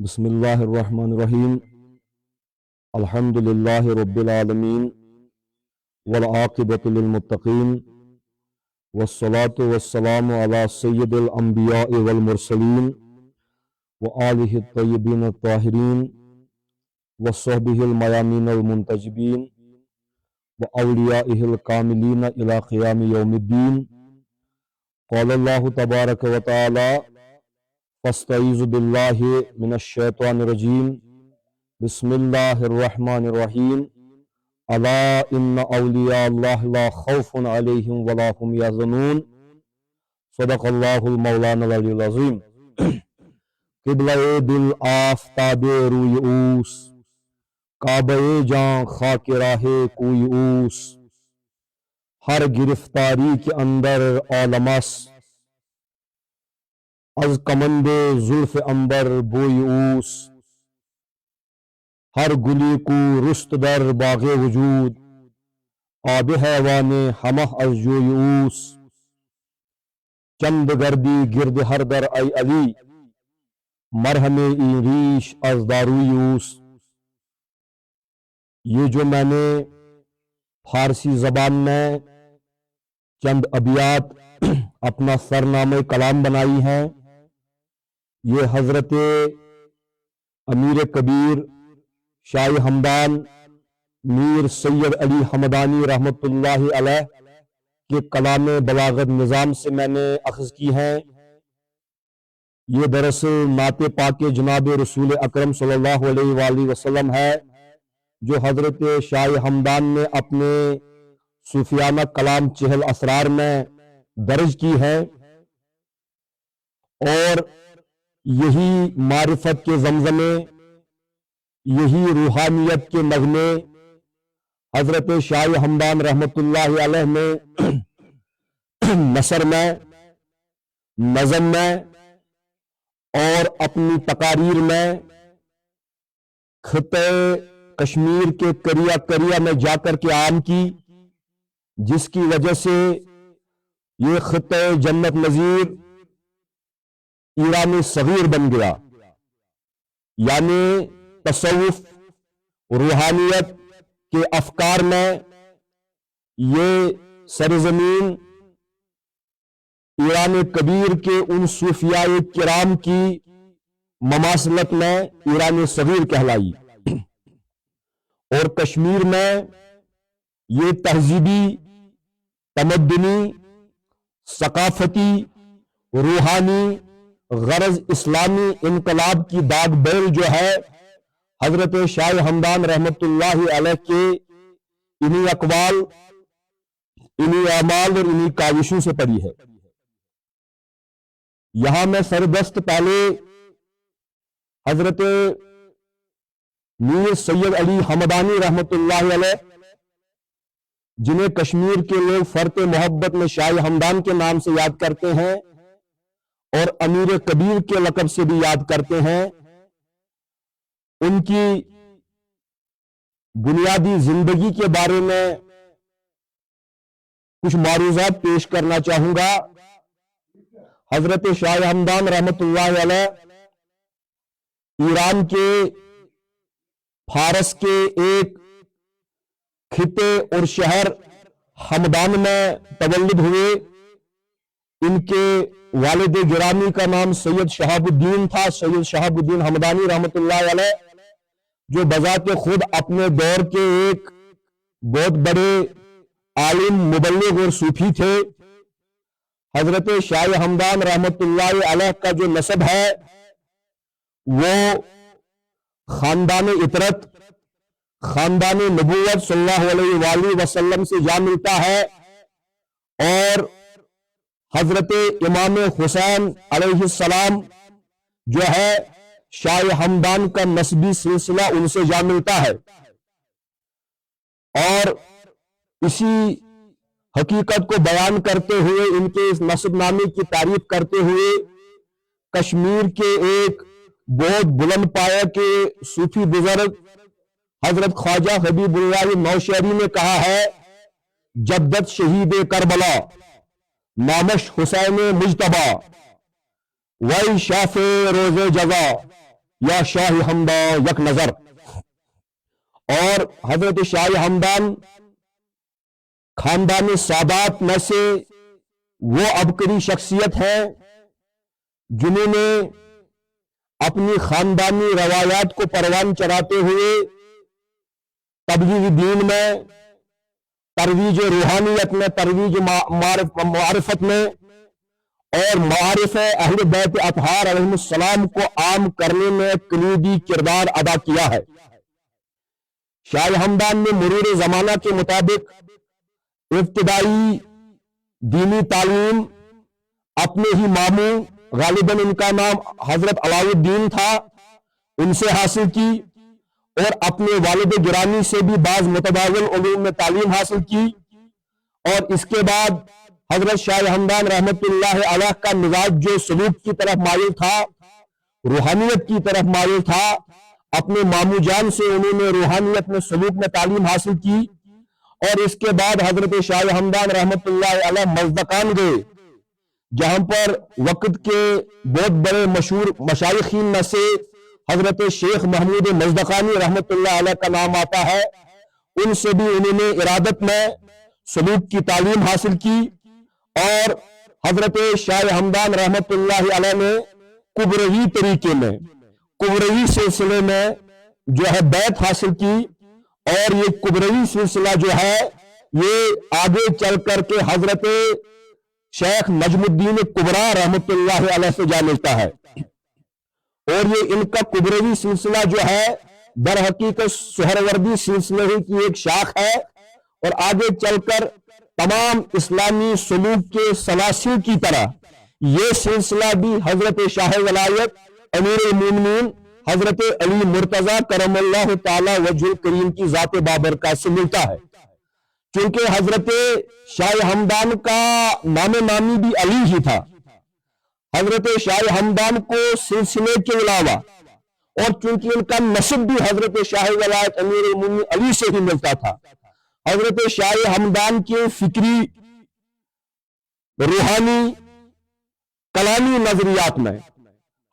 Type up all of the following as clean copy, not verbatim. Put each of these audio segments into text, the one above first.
بسم اللہ الرحمن الرحیم الحمد للہ رب العالمین والعاقبۃ للمتقین والصلاة والسلام علی سید الانبیاء والمرسلین وآلہ الطیبین الطاہرین وصحبہ المیامین المنتجبین واولیائہ الکاملین الی قیام یوم الدین قال اللہ تبارک و تعالی فاستعیذ باللہ من الشیطان الرجیم بسم اللہ الرحمن الرحیم الا ان اولیاء اللہ لا خوف علیہم ولا هم یحزنون صدق اللہ المولانا العلی العظیم۔ قبلہ دل آفتاب روی اوس، کعبہ جاں خاک راہ کوئی اوس، ہر گرفتاری کے اندر عالمس، از کمند زلف عنبر بوئی اوس، ہر گلی کو رست در باغ وجود، آب حیوان ہمہ از جوئی اوس، چند گردی گرد ہر در ای علی، مرہم ای ریش از داروئی اوس۔ یہ جو میں نے فارسی زبان میں چند ابیات اپنا سرنامہ کلام بنائی ہیں، یہ حضرت امیر کبیر شاہ ہمدان میر سید علی حمدانی رحمۃ اللہ علیہ کے کلام بلاغت نظام سے میں نے اخذ کی ہیں۔ یہ دراصل نعت پاک جناب رسول اکرم صلی اللہ علیہ وآلہ وسلم ہے، جو حضرت شاہ ہمدان نے اپنے صوفیانہ کلام چہل اسرار میں درج کی ہے، اور یہی معرفت کے زمزمے، یہی روحانیت کے نغمے حضرت شاہ ہمدان رحمۃ اللہ علیہ نے نثر میں، نظم میں اور اپنی تقاریر میں خطے کشمیر کے کریا کریا میں جا کر کے عام کی، جس کی وجہ سے یہ خطے جنت نظیر ایران صغیر بن گیا، یعنی تصوف روحانیت کے افکار میں یہ سرزمین ایران کبیر کے ان صوفیاء کرام کی مماثلت میں ایران صغیر کہلائی، اور کشمیر میں یہ تہذیبی، تمدنی، ثقافتی، روحانی، غرض اسلامی انقلاب کی داغ بیل جو ہے، حضرت شاہ ہمدان رحمۃ اللہ علیہ کے انہی اقوال، انہی اعمال اور انہی کاوشوں سے پڑی ہے۔ یہاں میں سردست پہلے حضرت میر سید علی حمدانی رحمۃ اللہ علیہ، جنہیں کشمیر کے لوگ فرط محبت میں شاہ ہمدان کے نام سے یاد کرتے ہیں اور امیر کبیر کے لقب سے بھی یاد کرتے ہیں، ان کی بنیادی زندگی کے بارے میں کچھ معروضات پیش کرنا چاہوں گا۔ حضرت شاہ ہمدان رحمۃ اللہ علیہ ایران کے فارس کے ایک خطے اور شہر ہمدان میں تولد ہوئے۔ ان کے والد گرامی کا نام سید شہاب الدین تھا، سید شہاب الدین حمدانی رحمۃ اللہ علیہ، جو بذات خود اپنے دور کے ایک بہت بڑے عالم، مبلغ اور صوفی تھے۔ حضرت شاہ ہمدان رحمۃ اللہ علیہ کا جو نسب ہے وہ خاندان عطرت، خاندان نبوت صلی اللہ علیہ وآلہ وسلم سے جا ملتا ہے، اور حضرت امام حسین علیہ السلام جو ہے شاہ ہمدان کا نسبی سلسلہ ان سے جا ملتا ہے، اور اسی حقیقت کو بیان کرتے ہوئے، ان کے اس نسب نامے کی تعریف کرتے ہوئے، کشمیر کے ایک بہت بلند پایہ کے صوفی بزرگ حضرت خواجہ حبیب اللہ نوشہری نے کہا ہے، جدت شہید کربلا نامش حسین مجتبی وی شاف روز جزا یا شاہ ہمدان یک نظر. اور حضرت شاہ ہمدان خاندان سادات میں سے وہ عبقری شخصیت ہے جنہوں نے اپنی خاندانی روایات کو پروان چڑھاتے ہوئے تبلیغ دین میں، ترویج روحانیت میں، ترویج معرفت میں اور معارف اہل بیت اطہار علیہ السلام کو عام کرنے میں کلیدی کردار ادا کیا ہے. شاہ ہمدان نے مرور زمانہ کے مطابق ابتدائی دینی تعلیم اپنے ہی ماموں، غالباً ان کا نام حضرت علاء الدین تھا، ان سے حاصل کی، اور اپنے والد گرامی سے بھی بعض متبادل علوم میں تعلیم حاصل کی. اور اس کے بعد حضرت شاہ ہمدان رحمت اللہ علیہ کا مزاج جو سلوک کی طرف مائل تھا، روحانیت کی طرف مائل تھا، اپنے ماموں جان سے انہوں نے روحانیت میں، سلوک میں تعلیم حاصل کی. اور اس کے بعد حضرت شاہ ہمدان رحمت اللہ علیہ مزدقان گئے، جہاں پر وقت کے بہت بڑے مشہور مشائخین میں سے حضرت شیخ محمود مزدقانی رحمت اللہ علیہ کا نام آتا ہے. ان سے بھی انہوں نے ارادت میں سلوک کی تعلیم حاصل کی. اور حضرت شاہ ہمدان رحمت اللہ علیہ نے قبروی طریقے میں، قبروی سلسلے میں جو ہے بیعت حاصل کی. اور یہ قبروی سلسلہ جو ہے یہ آگے چل کر کے حضرت شیخ نجم الدین کبرا رحمت اللہ علیہ سے جا ملتا ہے. اور یہ ان کا قبروی سلسلہ جو ہے در حقیقت سہروردی سلسلے کی ایک شاخ ہے، اور آگے چل کر تمام اسلامی سلوک کے سلاسل کی طرح یہ سلسلہ بھی حضرت شاہ ولایت امیر المومنین حضرت علی مرتضی کرم اللہ تعالی وجہ الکریم کی ذات بابرکات سے ملتا ہے. چونکہ حضرت شاہ ہمدان کا نام نامی بھی علی ہی تھا. حضرت شاہ ہمدان کو سلسلے کے علاوہ، اور چونکہ ان کا نسب بھی حضرت شاہ ولایت امیر المومنین علی سے ہی ملتا تھا، حضرت شاہ ہمدان کے فکری، روحانی، کلامی نظریات میں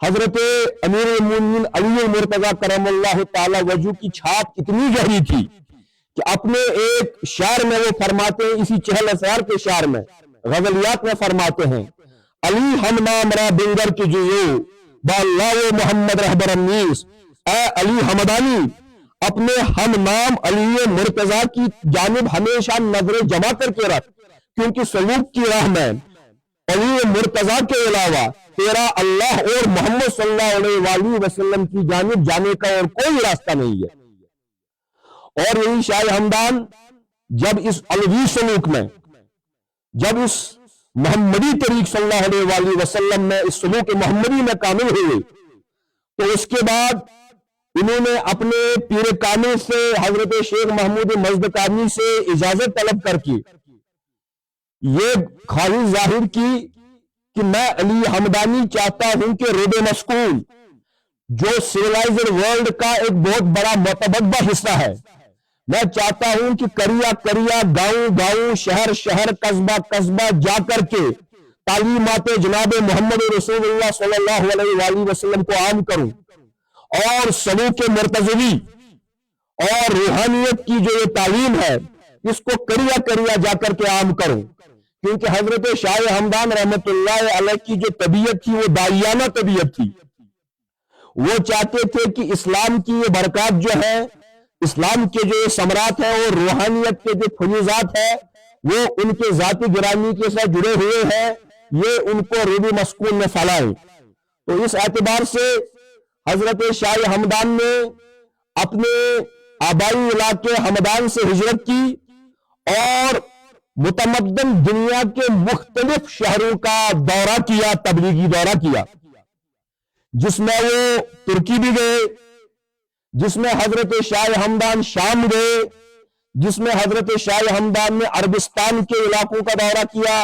حضرت امیر المومنین علی المرتضی کرم اللہ تعالی وجہ کی چھاپ اتنی گہری تھی کہ اپنے ایک شعر میں وہ فرماتے ہیں، اسی چہل اسرار کے شعر میں، غزلیات میں فرماتے ہیں: علی ہم نام را بنگر کی جزو با اللہ و محمد رہبر النیس. اے علی ہمدانی، اپنے ہم نام علی مرتضی کی جانب ہمیشہ نظر جما کر کے رکھ، کیونکہ سلوک کی راہ میں علی مرتضی کے علاوہ تیرا اللہ اور محمد صلی اللہ علیہ وآلہ وسلم کی جانب جانے کا اور کوئی راستہ نہیں ہے. اور یہی شاہ ہمدان جب اس علوی سلوک میں، جب اس محمدی طریق صلی اللہ علیہ وآلہ وسلم میں، اس سلوک محمدی میں کامل ہوئے، تو اس کے بعد انہوں نے اپنے پیر کامل سے حضرت شیخ محمود مزدقانی سے اجازت طلب کر کے یہ خواہش ظاہر کی کہ میں علی ہمدانی چاہتا ہوں کہ رب مسکون جو سیولائزڈ ورلڈ کا ایک بہت بڑا متبدہ حصہ ہے، میں چاہتا ہوں کہ کریا کریا، گاؤں گاؤں، شہر شہر، قصبہ قصبہ جا کر کے تعلیمات جناب محمد رسول اللہ صلی اللہ علیہ وآلہ وسلم کو عام کروں، اور سلوک مرتضوی اور روحانیت کی جو یہ تعلیم ہے اس کو کریا کریا جا کر کے عام کروں. کیونکہ حضرت شاہ ہمدان رحمت اللہ علیہ کی جو طبیعت تھی وہ داعیانہ طبیعت تھی. وہ چاہتے تھے کہ اسلام کی یہ برکات جو ہے، اسلام کے جو ثمرات ہیں اور روحانیت کے جو فیوزات ہیں وہ ان کے ذاتی گرامی کے ساتھ جڑے ہوئے ہیں، یہ ان کو روح مسکون میں پھیلائیں. تو اس اعتبار سے حضرت شاہ ہمدان نے اپنے آبائی علاقے ہمدان سے ہجرت کی اور متمدن دنیا کے مختلف شہروں کا دورہ کیا، تبلیغی دورہ کیا، جس میں وہ ترکی بھی گئے، جس میں حضرت شاہ ہمدان شام گئے، جس میں حضرت شاہ ہمدان نے عربستان کے علاقوں کا دورہ کیا،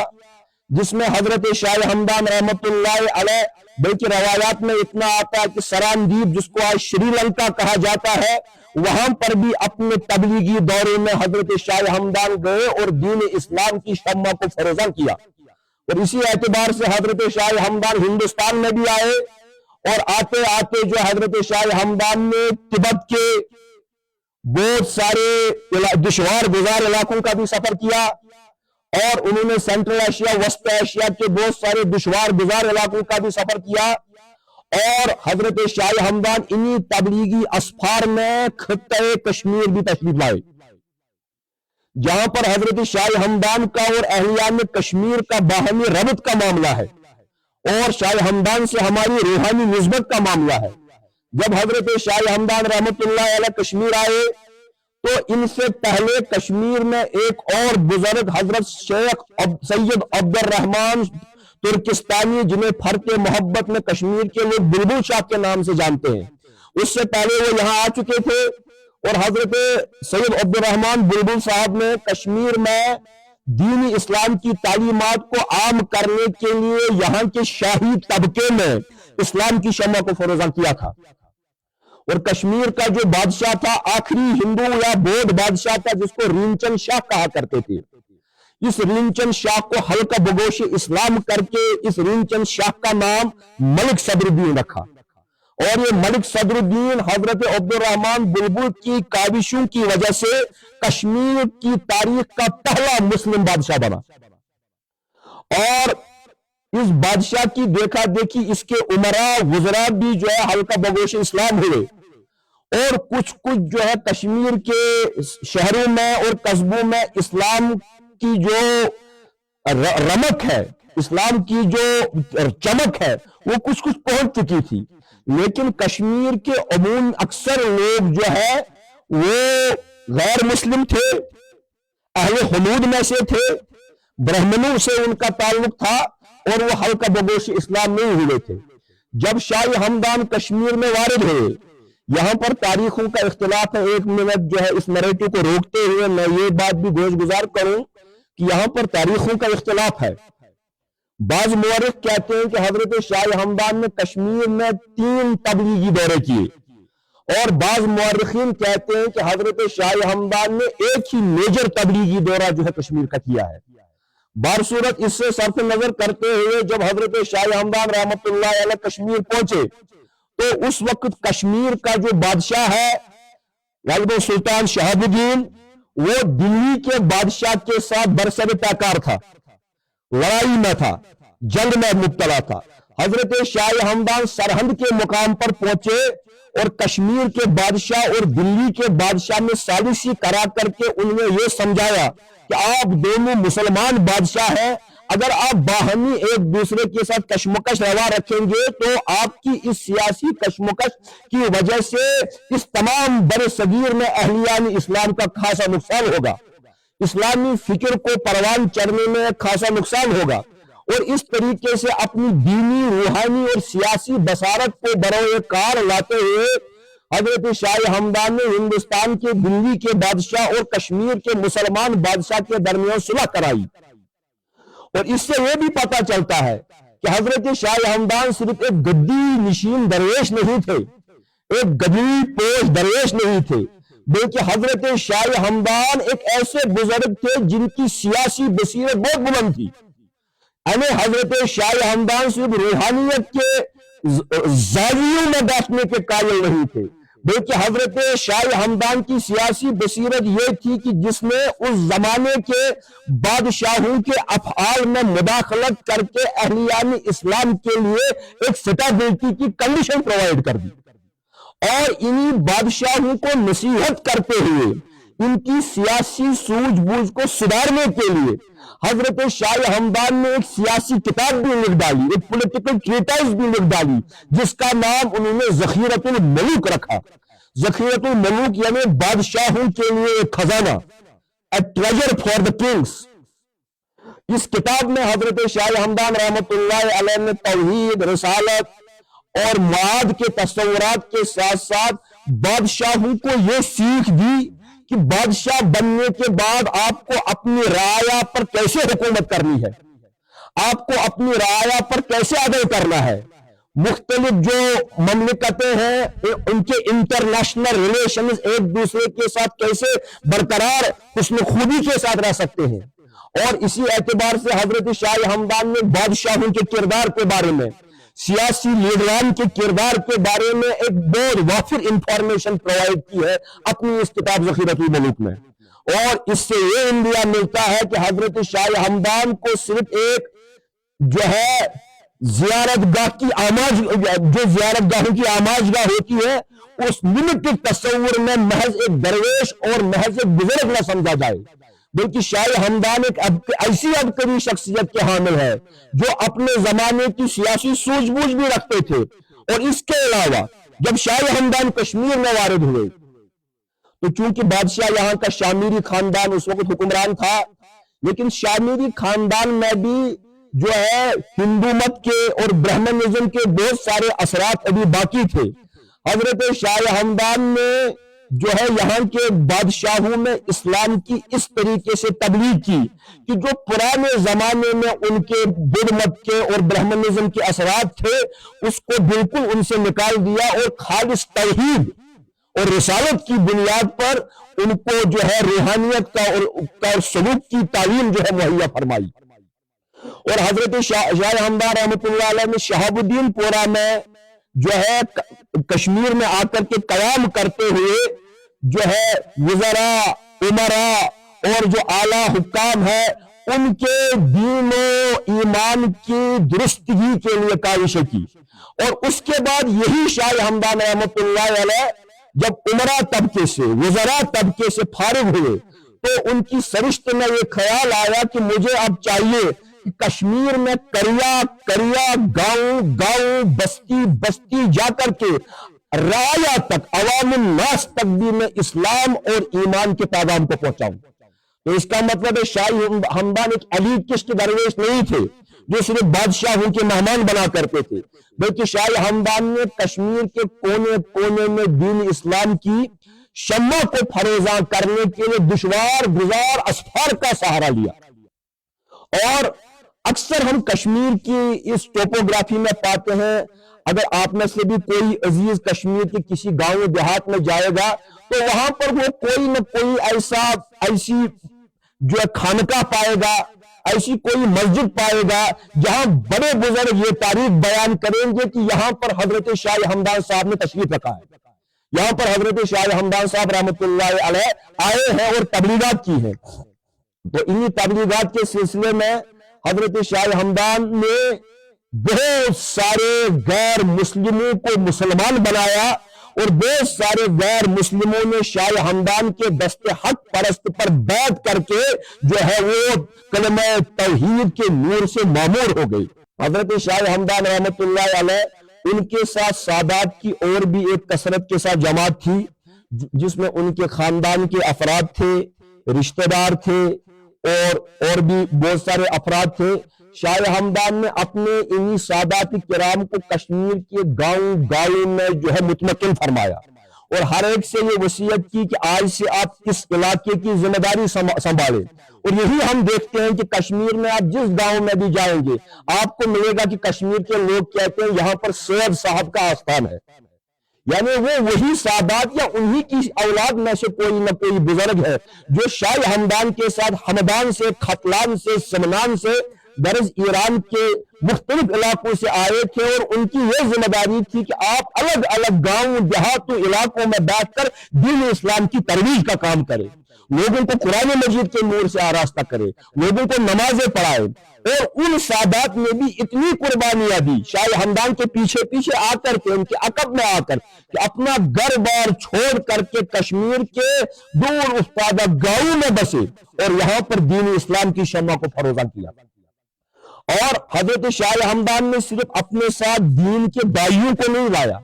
جس میں حضرت شاہ ہمدان رحمت اللہ علیہ، بلکہ روایات میں اتنا آتا ہے کہ سراندیپ جس کو آج شری لنکا کہا جاتا ہے، وہاں پر بھی اپنے تبلیغی دورے میں حضرت شاہ ہمدان گئے اور دین اسلام کی شمع کو فروزاں کیا. اور اسی اعتبار سے حضرت شاہ ہمدان ہندوستان میں بھی آئے اور آتے آتے جو حضرت شاہ ہمدان نے تبت کے بہت سارے دشوار گزار علاقوں کا بھی سفر کیا، اور انہوں نے سینٹرل ایشیا، وسط ایشیا کے بہت سارے دشوار گزار علاقوں کا بھی سفر کیا، اور حضرت شاہ ہمدان انہی تبلیغی اسفار میں خطہ کشمیر بھی تشریف لائے، جہاں پر حضرت شاہ ہمدان کا اور اہلیان کشمیر کا باہمی ربط کا معاملہ ہے، اور شاہ ہمدان سے ہماری روحانی نسبت کا معاملہ ہے۔ جب حضرت شاہ ہمدان رحمت اللہ علیہ کشمیر آئے تو ان سے پہلے کشمیر میں ایک اور بزرگ حضرت شیخ سید عبد الرحمن ترکستانی، جنہیں فرق محبت میں کشمیر کے لوگ بلبل شاہ کے نام سے جانتے ہیں، اس سے پہلے وہ یہاں آ چکے تھے، اور حضرت سید عبد الرحمن بلبل صاحب نے کشمیر میں دینی اسلام کی تعلیمات کو عام کرنے کے لیے یہاں کے شاہی طبقے میں اسلام کی شمع کو فروزاں کیا تھا، اور کشمیر کا جو بادشاہ تھا، آخری ہندو یا بودھ بادشاہ تھا، جس کو رینچند شاہ کہا کرتے تھے، اس رینچند شاہ کو حلقہ بگوش اسلام کر کے اس رینچند شاہ کا نام ملک صدر الدین رکھا، اور یہ ملک صدر الدین حضرت عبد الرحمن بلبل کی کاوشوں کی وجہ سے کشمیر کی تاریخ کا پہلا مسلم بادشاہ بنا، اور اس بادشاہ کی دیکھا دیکھی اس کے عمراء وزراء بھی جو ہے حلقہ بگوش اسلام ہوئے، اور کچھ جو ہے کشمیر کے شہروں میں اور قصبوں میں اسلام کی جو رمک ہے، اسلام کی جو چمک ہے، وہ کچھ پہنچ چکی تھی، لیکن کشمیر کے عموم اکثر لوگ جو ہے وہ غیر مسلم تھے، اہل حدود میں سے تھے، برہمنوں سے ان کا تعلق تھا، اور وہ حلقہ بگوش اسلام نہیں ہوئے تھے۔ جب شاہ ہمدان کشمیر میں وارد ہوئے، یہاں پر تاریخوں کا اختلاف ہے، ایک منٹ جو ہے اس نیریٹو کو روکتے ہوئے میں یہ بات بھی گوش گزار کروں کہ یہاں پر تاریخوں کا اختلاف ہے۔ بعض مورخ کہتے ہیں کہ حضرت شاہ ہمدان نے کشمیر میں 3 تبلیغی دورے کیے، اور بعض مورخین کہتے ہیں کہ حضرت شاہ ہمدان نے ایک ہی میجر تبلیغی دورہ جو ہے کشمیر کا کیا ہے۔ بارصورت اس سے صرف نظر کرتے ہوئے جب حضرت شاہ ہمدان رحمت اللہ علیہ کشمیر پہنچے تو اس وقت کشمیر کا جو بادشاہ ہے غالب سلطان شہاب الدین، وہ دلی کے بادشاہ کے ساتھ برسر پیکار تھا، لڑائی میں تھا، جنگ میں مبتلا تھا۔ حضرت شاہ ہمدان سرحد کے مقام پر پہنچے اور کشمیر کے بادشاہ اور دلی کے بادشاہ میں سازشی کرا کر کے انہیں یہ سمجھایا کہ آپ دونوں مسلمان بادشاہ ہیں، اگر آپ باہمی ایک دوسرے کے ساتھ کشمکش روا رکھیں گے تو آپ کی اس سیاسی کشمکش کی وجہ سے اس تمام بر صغیر میں اہلیان اسلام کا خاصا نقصان ہوگا، اسلامی فکر کو پروان چڑھنے میں خاصا نقصان ہوگا، اور اس طریقے سے اپنی دینی، روحانی اور سیاسی بصارت کو بروئے کار لاتے ہوئے حضرت شاہ ہمدان نے ہندوستان کے دلی کے بادشاہ اور کشمیر کے مسلمان بادشاہ کے درمیان صلح کرائی۔ اور اس سے یہ بھی پتہ چلتا ہے کہ حضرت شاہ ہمدان صرف ایک گدی نشین درویش نہیں تھے، ایک گدی پوش درویش نہیں تھے، بلکہ حضرت شاہ ہمدان ایک ایسے بزرگ تھے جن کی سیاسی بصیرت بہت بلند تھی۔ یعنی حضرت شاہ ہمدان صرف روحانیت کے زاویوں میں بیٹھنے کے قائل نہیں تھے، بلکہ حضرت شاہ ہمدان کی سیاسی بصیرت یہ تھی کہ جس نے اس زمانے کے بادشاہوں کے افعال میں مداخلت کر کے اہلیان اسلام کے لیے ایک سٹیبلٹی کی کنڈیشن پرووائڈ کر دی، اور انہی بادشاہوں کو نصیحت کرتے ہوئے ان کی سیاسی سوجھ بوجھ کو سدھارنے کے لیے حضرت شاہ ہمدان نے ایک سیاسی کتاب بھی لکھ ڈالی، ایک پولیٹیکل ٹریٹائز بھی لکھ ڈالی، جس کا نام انہوں نے ذخیرۃ الملوک رکھا۔ ذخیرۃ الملوک یعنی بادشاہوں کے لیے ایک خزانہ، a treasure for the kings۔ اس کتاب میں حضرت شاہ ہمدان رحمت اللہ علیہ نے توحید، رسالت اور معاد کے تصورات کے ساتھ ساتھ بادشاہوں کو یہ سیکھ دی کہ بادشاہ بننے کے بعد آپ کو اپنی رعایا پر کیسے حکومت کرنی ہے، آپ کو اپنی رعایا پر کیسے عدل کرنا ہے، مختلف جو مملکتیں ہیں ان کے انٹرنیشنل ریلیشنز ایک دوسرے کے ساتھ کیسے برقرار حسن خوبی کے ساتھ رہ سکتے ہیں۔ اور اسی اعتبار سے حضرت شاہ ہمدان نے بادشاہوں کے کردار کے بارے میں، سیاسی لیڈران کے کردار کے بارے میں ایک بہت وافر انفارمیشن پرووائڈ کی ہے اپنی اس کتاب ذخیرۃ الملوک میں، اور اس سے یہ انڈیا ملتا ہے کہ حضرت شاہ ہمدان کو صرف ایک جو ہے زیارت گاہ کی جو زیارت گاہوں کی آماج گاہ ہوتی ہے اس لمیٹڈ تصور میں محض ایک درویش اور محض ایک بزرگ نہ سمجھا جائے، بلکہ شاہ ہمدان ایک ایسی عبقری شخصیت کے حامل ہے جو اپنے زمانے کی سیاسی سوجھ بوجھ بھی رکھتے تھے۔ اور اس کے علاوہ جب شاہ ہمدان کشمیر میں وارد ہوئے تو چونکہ بادشاہ یہاں کا شامیری خاندان اس وقت حکمران تھا، لیکن شامیری خاندان میں بھی جو ہے ہندو مت کے اور برہمنزم کے بہت سارے اثرات ابھی باقی تھے۔ حضرت شاہ ہمدان نے جو ہے یہاں کے بادشاہوں میں اسلام کی اس طریقے سے تبلیغ کی کہ جو پرانے زمانے میں ان کے بدھ مت کے اور برہمنزم کے اثرات تھے اس کو بالکل ان سے نکال دیا اور خالص توحید اور رسالت کی بنیاد پر ان کو جو ہے روحانیت کا اور سلوک کی تعلیم جو ہے مہیا فرمائی۔ اور حضرت شاہ ہمدان رحمۃ اللہ علیہ نے شہاب الدین پورہ میں جو ہے کشمیر میں آ کر کے قیام کرتے ہوئے جو ہے وزراء، امراء اور جو اعلیٰ حکام ہے ان کے دین و ایمان کی درستگی کے لیے کاوشیں کی۔ اور اس کے بعد یہی شاہ ہمدان رحمۃ اللہ علیہ جب امراء طبقے سے، وزراء طبقے سے فارغ ہوئے تو ان کی سرشت میں یہ خیال آیا کہ مجھے اب چاہیے کہ کشمیر میں کریا گاؤں بستی بستی جا کر کے رعایا تک، عوام الناس تک بھی میں اسلام اور ایمان کے پیغام کو پہنچاؤں۔ تو اس کا مطلب ہے شاہ ہمدان ایک علی کشت درویش نہیں تھے جو صرف بادشاہوں کے مہمان بنا کرتے تھے، بلکہ شاہ ہمدان نے کشمیر کے کونے کونے میں دین اسلام کی شمع کو فروزاں کرنے کے لیے دشوار گزار اسفار کا سہارا لیا۔ اور اکثر ہم کشمیر کی اس ٹوپوگرافی میں پاتے ہیں، اگر آپ میں سے بھی کوئی عزیز کشمیر کے کسی گاؤں دیہات میں جائے گا تو وہاں پر وہ کوئی نہ کوئی ایسی جو ہے خانقاہ پائے گا، ایسی کوئی مسجد پائے گا جہاں بڑے بزرگ یہ تاریخ بیان کریں گے کہ یہاں پر حضرت شاہ ہمدان صاحب نے تشریف رکھا ہے، یہاں پر حضرت شاہ ہمدان صاحب رحمۃ اللہ علیہ آئے ہیں اور تبلیغات کی ہیں۔ تو انہی تبلیغات کے سلسلے میں حضرت شاہ ہمدان نے بہت سارے غیر مسلموں کو مسلمان بنایا اور بہت سارے غیر مسلموں نے شاہ ہمدان کے دست حق پرست پر بیعت کر کے جو ہے وہ کلمہ توحید کے نور سے معمور ہو گئی۔ حضرت شاہ ہمدان رحمۃ اللہ علیہ ان کے ساتھ سادات کی اور بھی ایک کثرت کے ساتھ جماعت تھی جس میں ان کے خاندان کے افراد تھے، رشتہ دار تھے اور بھی بہت سارے افراد تھے۔ شاہ ہمدان نے اپنے انہی سادات کرام کو کشمیر کے گاؤں میں جو ہے مطمئن فرمایا اور ہر ایک سے یہ وصیت کی کہ آج سے آپ اس علاقے کی ذمہ داری سنبھالیں۔ اور یہی ہم دیکھتے ہیں کہ کشمیر میں آپ جس گاؤں میں بھی جائیں گے آپ کو ملے گا کہ کشمیر کے لوگ کہتے ہیں یہاں پر سید صاحب کا آستان ہے، یعنی وہ وہی سادات یا انہی کی اولاد میں سے کوئی نہ کوئی بزرگ ہے جو شاہ ہمدان کے ساتھ ہمدان سے، ختلان سے، سمنان سے درز ایران کے مختلف علاقوں سے آئے تھے، اور ان کی یہ ذمہ داری تھی کہ آپ الگ الگ گاؤں دیہاتوں علاقوں میں بیٹھ کر دین اسلام کی ترویج کا کام کریں، لوگوں کو قرآن مجید کے نور سے آراستہ کرے، لوگوں کو نمازیں پڑھائے۔ اور ان سادات نے بھی اتنی قربانیاں دی شاہ ہمدان کے پیچھے پیچھے آ کر کے، ان کے عقب میں آ کر کہ اپنا گھر بار چھوڑ کر کے کشمیر کے دور افتادہ گاؤں میں بسے اور یہاں پر دین اسلام کی شمع کو فروزاں کیا۔ اور حضرت شاہ ہمدان نے صرف اپنے ساتھ دین کے بھائیوں کو نہیں لایا،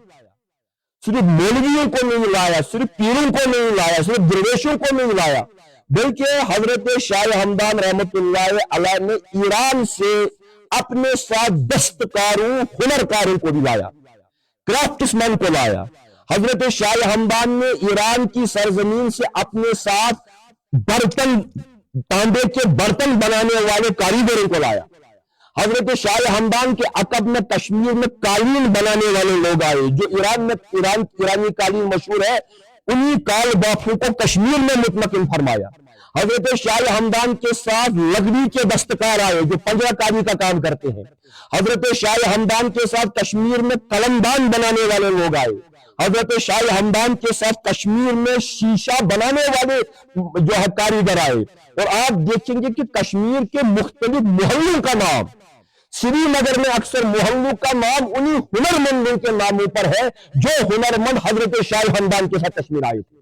صرف مولویوں کو نہیں لایا، صرف پیروں کو نہیں لایا، صرف درویشوں کو نہیں لایا، بلکہ حضرت شاہ ہمدان رحمۃ اللہ علیہ نے ایران سے اپنے ساتھ دستکاروں، ہنرکاروں کو بھی لایا، کرافٹس مین کو لایا۔ حضرت شاہ ہمدان نے ایران کی سرزمین سے اپنے ساتھ تانبے کے برتن بنانے والے کاریگروں کو لایا۔ حضرت شاہ ہمدان کے عقب میں کشمیر میں قالین بنانے والے لوگ آئے جو ایرانی قالین مشہور ہے، انہی کال بافوں کو کشمیر میں مطمئن فرمایا. حضرت شاہ ہمدان کے ساتھ لکڑی کے دستکار آئے جو پنجرہ کاری کا کام کرتے ہیں. حضرت شاہ ہمدان کے ساتھ کشمیر میں قلمدان بنانے والے لوگ آئے. حضرت شاہ ہمدان کے ساتھ کشمیر میں شیشہ بنانے والے جو ہے کاریگر آئے. اور آپ دیکھیں گے کہ کشمیر کے مختلف محلوں کا نام، سری نگر میں اکثر محلوں کا نام انہی ہنرمندوں کے ناموں پر ہے جو ہنرمند حضرت شاہ ہمدان کے ساتھ کشمیر آئے تھے.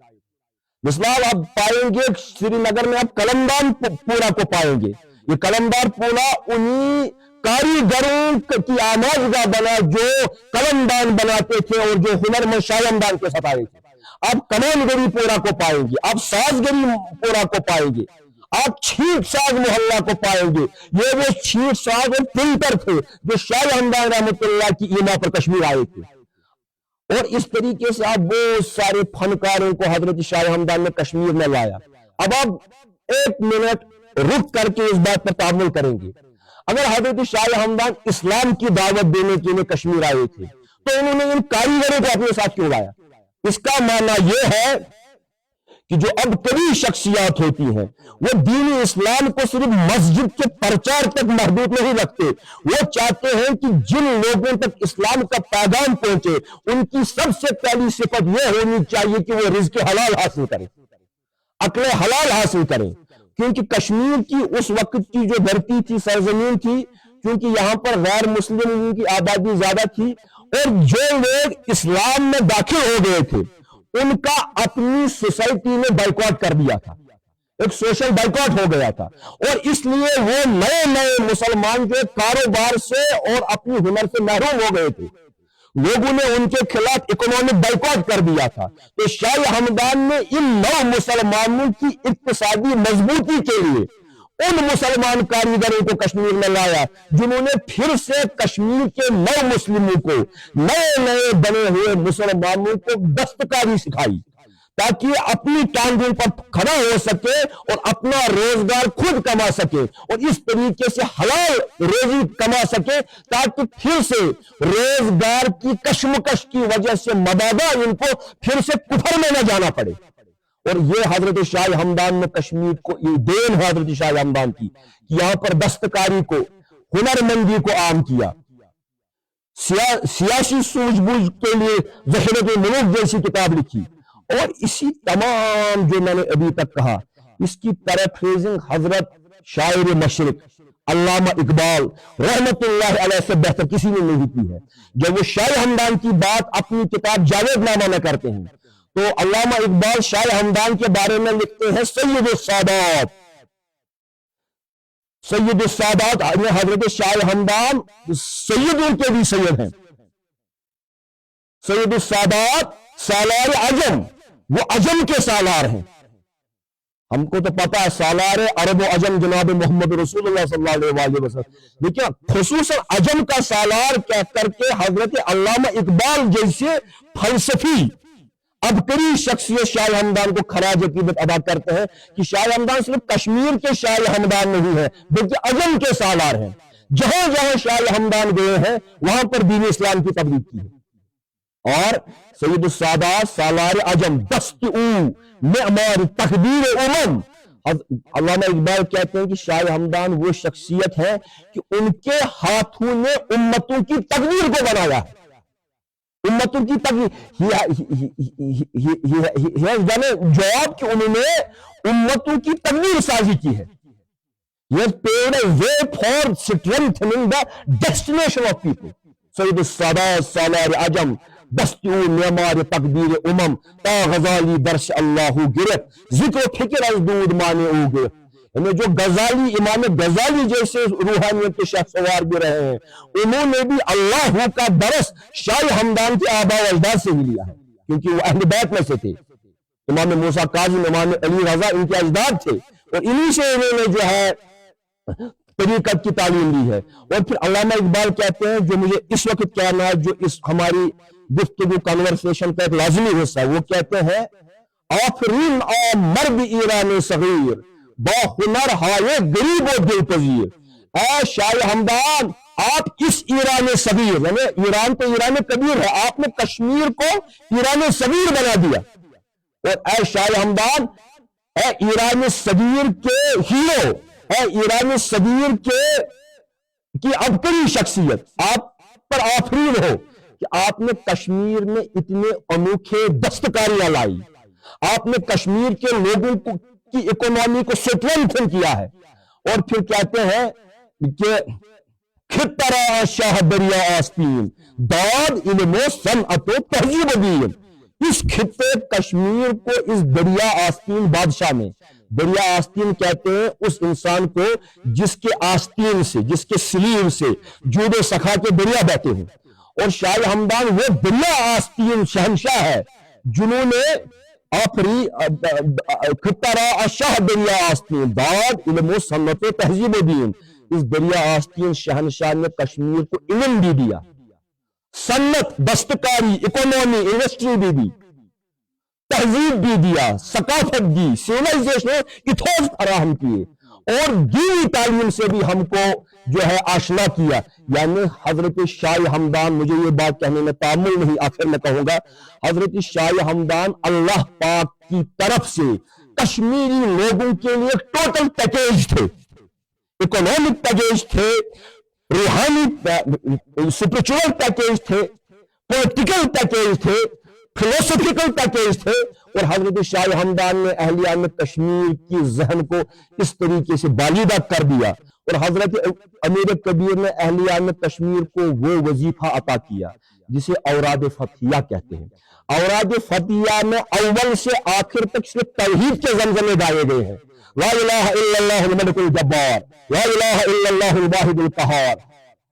مثال آپ پائیں گے سری نگر میں آپ قلمدان پورا کو پائیں گے. یہ قلمدار پورا انہی کاریگروں کی آموزگاہ بنا جو قلمدان بناتے تھے اور جو ہنرمند شاہ ہمدان کے ساتھ آئے تھے. آپ کمان گری پورا کو پائیں گے، آپ سازگری پورا کو پائیں گے، آپ چھیٹ ساز محلہ کو پائیں گے. یہ وہ چھیٹ ساز اور پرنٹر تھے جو شاہ ہمدان رحمت اللہ کی ایما پر کشمیر آئے تھے. اور اس طریقے سے آپ بہت سارے فنکاروں کو حضرت شاہ ہمدان نے کشمیر میں لایا. اب آپ ایک منٹ رک کر کے اس بات پر تعامل کریں گے. اگر حضرت شاہ ہمدان اسلام کی دعوت دینے کے لیے کشمیر آئے تھے تو انہوں نے ان کاریگروں کو اپنے ساتھ کیوں لایا؟ اس کا معنی یہ ہے کہ جو اب کئی شخصیات ہوتی ہیں وہ دین اسلام کو صرف مسجد کے پرچار تک محدود نہیں رکھتے. وہ چاہتے ہیں کہ جن لوگوں تک اسلام کا پیغام پہنچے ان کی سب سے پہلی صفت یہ ہونی چاہیے کہ وہ رزق حلال حاصل کریں، عقل حلال حاصل کریں. کیونکہ کشمیر کی اس وقت کی جو دھرتی تھی، سرزمین تھی، کیونکہ یہاں پر غیر مسلم کی آبادی زیادہ تھی اور جو لوگ اسلام میں داخل ہو گئے تھے ان کا اپنی سوسائٹی نے بائیکاٹ کر دیا تھا، ایک سوشل بائیکاٹ ہو گیا تھا. اور اس لیے وہ نئے نئے مسلمان جو کاروبار سے اور اپنی ہنر سے محروم ہو گئے تھے، لوگوں نے ان کے خلاف اکنامک بائیکاٹ کر دیا تھا. تو شاہ ہمدان نے ان نو مسلمانوں کی اقتصادی مضبوطی کے لیے ان مسلمان کاریگروں کو کشمیر میں لایا جنہوں نے پھر سے کشمیر کے نو مسلموں کو، نئے نئے بنے ہوئے مسلمانوں کو دستکاری سکھائی تاکہ اپنی ٹانگوں پر کھڑا ہو سکے اور اپنا روزگار خود کما سکے اور اس طریقے سے حلال روزی کما سکے تاکہ پھر سے روزگار کی کشمکش کی وجہ سے مبادا ان کو پھر سے کفر میں نہ جانا پڑے. اور یہ حضرت شاہ ہمدان نے کشمیر کو، یہ دین ہے حضرت شاہ ہمدان کی کہ یہاں پر دستکاری کو، ہنرمندی کو عام کیا. سیاسی سوجھ بوجھ کے لیے ذخیرۃ الملوک جیسی کتاب لکھی. اور اسی تمام جو میں نے ابھی تک کہا اس کی پیرافریزنگ حضرت شاعر مشرق علامہ اقبال رحمت اللہ علیہ سے بہتر کسی نے نہیں کی ہے. جب وہ شاہ ہمدان کی بات اپنی کتاب جاوید نامہ میں کرتے ہیں تو علامہ اقبال شاہ ہمدان کے بارے میں لکھتے ہیں سید السادات. سید السادات حضرت شاہ ہمدان سیدوں کے بھی سید ہیں. سید السادات سالار عجم، وہ عجم کے سالار ہیں. ہم کو تو پتا ہے سالار عرب و عجم جناب محمد رسول اللہ صلی اللہ علیہ وسلم، لیکن خصوصاً عجم کا سالار کہہ کر کے حضرت علامہ اقبال جیسے فلسفی عبقری شخصیت شاہ ہمدان کو خراج عقیدت ادا کرتے ہیں کہ شاہ ہمدان صرف کشمیر کے شاہ ہمدان نہیں ہے بلکہ عجم کے سالار ہیں. جہاں جہاں شاہ ہمدان گئے ہیں وہاں پر دین اسلام کی تبلیغ کی ہے. اور سید السادات سالار عجم دستعو معمار تقدیر امم. علامہ اقبال کہتے ہیں کہ شاہ ہمدان وہ شخصیت ہے کہ ان کے ہاتھوں نے امتوں کی تقدیر کو بنایا ہے. امتوں کی تقدیر جواب کہ انہوں نے امتوں کی تقدیر سازی کی ہے. He has paved a way for strengthening the destination of people. سید السادات سالار عجم دستعو معمار تقدیر امم تا غزالی درش اللہ گرفت ذکر و فکر از دود مانے او گرفت. یعنی جو غزالی امام غزالی جیسے روحانیت کے شخصوار بھی رہے ہیں انہوں نے بھی اللہ کا درس شاہ ہمدان کے آباء و اجداد سے ہی لیا ہے کیونکہ وہ اہل بیت میں سے تھے. امام موسیٰ کاظم، امام علی رضا ان کے اجداد تھے اور انہی سے انہوں نے جو ہے طریقت کی تعلیم دی ہے. اور پھر علامہ اقبال کہتے ہیں جو مجھے اس وقت کہنا ہے، جو اس ہماری گفتگو کنورسیشن کا ایک لازمی حصہ ہے، وہ کہتے ہیں آفرین آ مرد ایران صغیر با ہنر ہائے غریب و دل پذیر. اے شاہ ہمدان آپ اس ایران صغیر، یعنی ایران تو ایران کبیر ہے، آپ نے کشمیر کو ایران صغیر بنا دیا اور اے شاہ ہمدان، اے ایران صغیر کے ہیرو، اے ایران صغیر کی عبقری شخصیت، آپ پر آفرین ہو کہ آپ نے کشمیر میں اتنے انوکھے دستکاریاں لائی، آپ نے کشمیر کے لوگوں کی اکانومی کو سٹرینتھن کیا ہے۔ اور پھر کہتے ہیں کہ خطہ را شاہ دریا آستین، داد علم و صنعت و تہذیب و دین۔ اس خطے کشمیر کو اس دریا آستین بادشاہ نے، دریا آستین کہتے ہیں اس انسان کو جس کے آستین سے، جس کے سلیب سے جود و سخا کے دریا بہتے ہیں، اور شاہ ہمدان وہ دریا آستین شہنشاہ ہے جنہوں نے خطہ را شاہ دریا آستین، داد علم و صنعت و تہذیب و دین۔ اس دریا آستین شہنشاہ نے کشمیر کو علم بھی دیا، صنعت، دستکاری، اکانومی، انڈسٹری بھی دی، تہذیب بھی دیا، ثقافت دی، سیولائزیشن ایتھوس فراہم کیے، اور دینی تعلیم سے بھی ہم کو جو ہے آشنا کیا۔ یعنی حضرت شاہ ہمدان، مجھے یہ بات کہنے میں تعمل نہیں، آخر میں کہوں گا، حضرت شاہ ہمدان اللہ پاک کی طرف سے کشمیری لوگوں کے لیے ٹوٹل پیکیج تھے، اکنامک پیکیج تھے، روحانی سپریچول پیکیج تھے، پولیٹیکل پیکیج تھے، فلسفیکل پیکیج تھے، اور حضرت شاہ ہمدان نے اہلیان کشمیر کی ذہن کو اس طریقے سے بالیدہ کر دیا، اور حضرت امیر کبیر نے اہلیان کشمیر کو وہ وظیفہ عطا کیا جسے اوراد فتحیہ کہتے ہیں۔ اوراد فتحیہ میں اول سے آخر تک صرف توحید کے زمزمے گائے گئے ہیں، لا الہ الا اللہ الملک الجبار، لا الہ الا اللہ الواحد القہار۔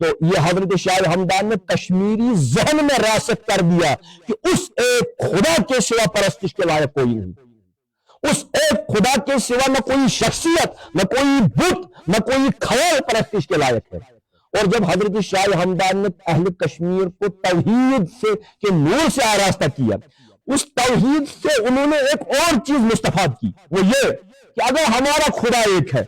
تو یہ حضرت شاہ ہمدان نے کشمیری ذہن میں راسخ کر دیا کہ اس ایک خدا کے سوا پرستش کے لائق کوئی نہیں، اس ایک خدا کے سوا نہ کوئی شخصیت، نہ کوئی بت، نہ کوئی خیال پرستش کے لائق ہے۔ اور جب حضرت شاہ ہمدان نے اہل کشمیر کو توحید کے نور سے آراستہ کیا، اس توحید سے انہوں نے ایک اور چیز مستفاد کی، وہ یہ کہ اگر ہمارا خدا ایک ہے،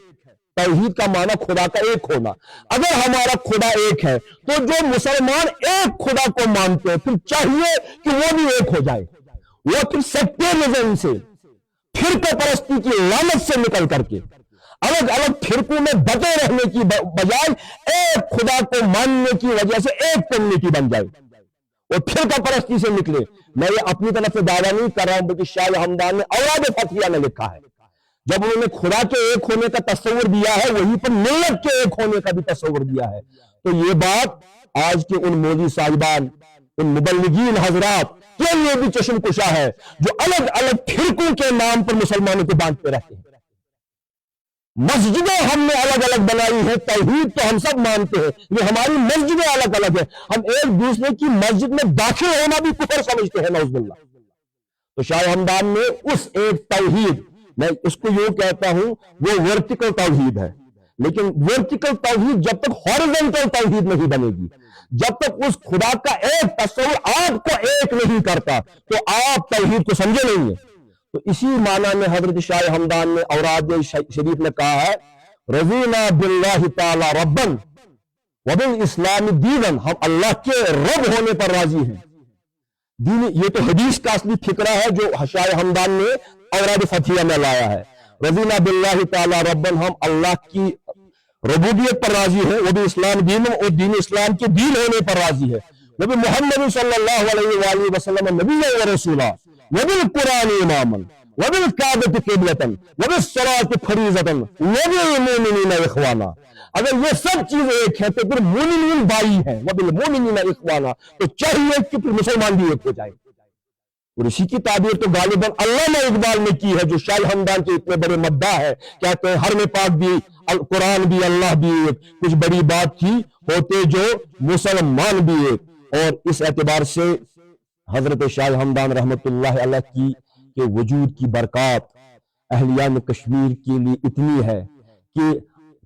توحید کا معنی خدا کا ایک ہونا، اگر ہمارا خدا ایک ہے تو جو مسلمان ایک خدا کو مانتے ہیں پھر چاہیے کہ وہ بھی ایک ہو جائے، وہ پھر سیکٹرزم سے، فرقہ پرستی کی لعنت سے نکل کر کے الگ الگ فرقوں میں بٹے رہنے کی بجائے ایک خدا کو ماننے کی وجہ سے ایک کمیونٹی بن جائے اور فرقہ پرستی سے نکلے۔ میں یہ اپنی طرف سے دعویٰ نہیں کر رہا ہوں، بلکہ شاہ ہمدان نے اوراد فتحیہ میں لکھا ہے، جب انہوں نے خدا کے ایک ہونے کا تصور دیا ہے وہیں پر ملت کے ایک ہونے کا بھی تصور دیا ہے۔ تو یہ بات آج کے ان مولوی صاحبان، ان مبلغین حضرات کے لیے بھی چشم کشا ہے جو الگ الگ فرقوں کے نام پر مسلمانوں کو بانٹتے رہتے ہیں۔ مسجدیں ہم نے الگ الگ بنائی ہیں، توحید تو ہم سب مانتے ہیں، یہ ہماری مسجدیں الگ الگ ہیں، ہم ایک دوسرے کی مسجد میں داخل ہونا بھی کفر سمجھتے ہیں، نعوذ باللہ۔ تو شاہ ہمدان نے اس ایک توحید، میں اس کو یوں کہتا ہوں وہ ورٹیکل توحید ہے، لیکن ورٹیکل توحید جب تک ہارزنٹل توحید نہیں بنے گی، جب تک اس خدا کا ایک تصور آپ کو ایک نہیں کرتا تو آپ توحید کو سمجھے نہیں ہیں۔ تو اسی معنی میں حضرت شاہ ہمدان نے اوراد شریف میں کہا ہے، رضینا باللہ تعالی ربن وبالاسلام دینا، ہم اللہ کے رب ہونے پر راضی ہیں۔ یہ تو حدیث کا اصلی فکرہ ہے جو شاہ ہمدان نے اوراد فتحیہ میں لایا ہے۔ رضینا باللہ تعالی ربن، ہم اللہ کی ربوبیت پر راضی ہیں، وہ بھی اسلام دین، اور دین اسلام کے دین ہونے پر راضی ہے، وہ بھی محمد صلی اللہ علیہ وآلہ وسلم نبی و رسولہ، وبالقرآن اماما، وبالکعبۃ قبلۃ، وبالصلاۃ فریضۃ، وبالمؤمنین اخوانا۔ اگر یہ سب چیز ایک ہے تو پھر مومنین بھائی ہیں، وبالمؤمنین اخوانا، تو چاہیے کہ پھر مسلمان بھی ایک ہو جائے۔ اور اسی کی تعبیر تو غالباً علامہ اقبال نے کی ہے جو شاہ ہمدان کے اتنے بڑے مداح ہے، کہتے ہیں حرم پاک بھی، قرآن بھی، اللہ بھی ایک، کچھ بڑی بات تھی ہوتے جو مسلمان بھی ایک۔ اور اس اعتبار سے حضرت شاہ ہمدان رحمت اللہ علیہ کی کہ وجود کی برکات اہلیان کشمیر کے لیے اتنی ہے کہ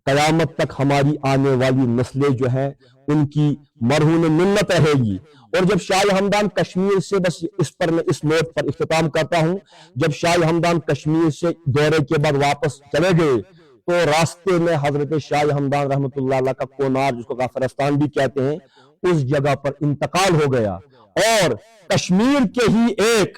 قیامت تک ہماری آنے والی نسلیں جو ہیں ان کی مرہون منت رہے گی۔ اور جب شاہ ہمدان کشمیر سے، بس اس پر میں اس نوٹ پر اختتام کرتا ہوں، جب شاہ ہمدان کشمیر سے دورے کے بعد واپس چلے گئے تو راستے میں حضرت شاہ ہمدان رحمت اللہ علیہ کا کونار، جس کو غافرستان بھی کہتے ہیں، اس جگہ پر انتقال ہو گیا، اور کشمیر کے ہی ایک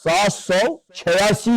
786